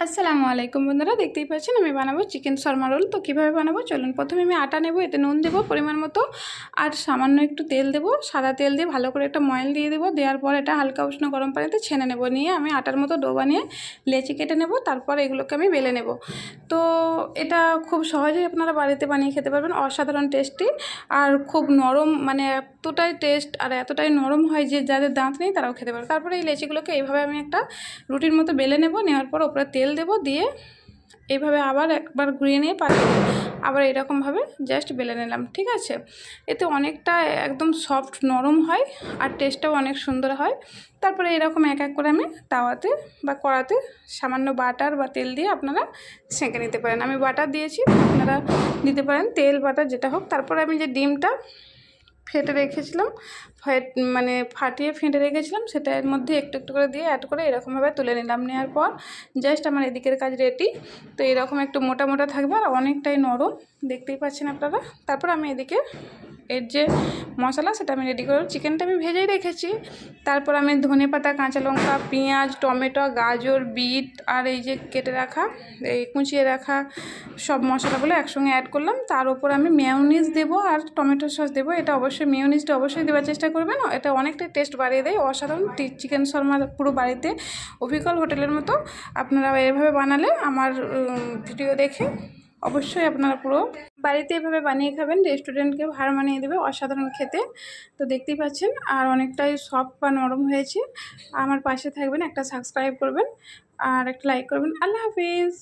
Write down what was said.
আসসালামু আলাইকুম বন্ধুরা, দেখতেই পাচ্ছেন আমি বানাবো চিকেন শর্মা রোল। তো কীভাবে বানাবো চলুন। প্রথমে আমি আটা নেব, এতে নুন দেবো পরিমাণ মতো, আর সামান্য একটু তেল দেবো। সাদা তেল দিয়ে ভালো করে একটা ময়াল দিয়ে দেবো। দেওয়ার পর এটা হালকা উষ্ণ গরম পানিতে ছেনে নেব। নিয়ে আমি আটার মতো ডো বানিয়ে লেচি কেটে নেব। তারপর এগুলোকে আমি বেলে নেব। তো এটা খুব সহজেই আপনারা বাড়িতে বানিয়ে খেতে পারবেন, অসাধারণ টেস্টি আর খুব নরম, মানে এতটাই টেস্ট আর এতটাই নরম হয় যে যাদের দাঁত নেই তারাও খেতে পারে। তারপরে এই লেচিগুলোকে এইভাবে আমি একটা রুটির মতো বেলে নেব। নেওয়ার পর ওপরে তেল দেব, দিয়ে এইভাবে আবার একবার ঘুরিয়ে নিয়ে পাঠিয়ে আবার এরকমভাবে জাস্ট বেলে নিলাম। ঠিক আছে, এতে অনেকটা একদম সফট নরম হয় আর টেস্টটাও অনেক সুন্দর হয়। তারপরে এরকম এক এক করে আমি তাওয়াতে বা কড়াতে সামান্য বাটার বা তেল দিয়ে আপনারা সেঁকে নিতে পারেন। আমি বাটার দিয়েছি, আপনারা দিতে পারেন তেল বাটার যেটা হোক। তারপরে আমি যে ডিমটা ফেটে রেখেছিলাম, মানে ফাটিয়ে ফেটে রেখেছিলাম, সেটা এর মধ্যে একটু একটু করে দিয়ে অ্যাড করে এরকমভাবে তুলে নিলাম। নেওয়ার পর জাস্ট আমার এদিকের কাজ রেডি। তো এরকম একটু মোটা মোটা থাকবে আর অনেকটাই নরম, দেখতেই পাচ্ছেন আপনারা। তারপর আমি এদিকে এর যে মশলা সেটা আমি রেডি করব। চিকেনটা আমি ভেজেই রেখেছি। তারপর আমি ধনেপাতা, কাঁচা লঙ্কা, পেঁয়াজ, টমেটো, গাজর, বিট আর এই যে কেটে রাখা, এই কুচিয়ে রাখা সব মশলাগুলো একসঙ্গে অ্যাড করলাম। তার উপর আমি মেয়োনিজ দেবো আর টমেটো সস দেবো। এটা অবশ্যই মেয়োনিজটা অবশ্যই দেওয়ার চেষ্টা করবেন, এটা অনেকটাই টেস্ট বাড়িয়ে দেয়। অসাধারণ চিকেন শর্মা পুরো বাড়িতে অবিকল হোটেলের মতো। আপনারা এভাবে বানালে আমার ভিডিও দেখে অবশ্যই আপনারা পুরো বাড়িতে এভাবে বানিয়ে খাবেন, রেস্টুরেন্টকেও হার মানিয়ে দেবে, অসাধারণ খেতে। তো দেখতেই পাচ্ছেন আর অনেকটাই সফট বা নরম হয়েছে। আমার পাশে থাকবেন, একটা সাবস্ক্রাইব করবেন আর একটা লাইক করবেন। আল্লাহ হাফিজ।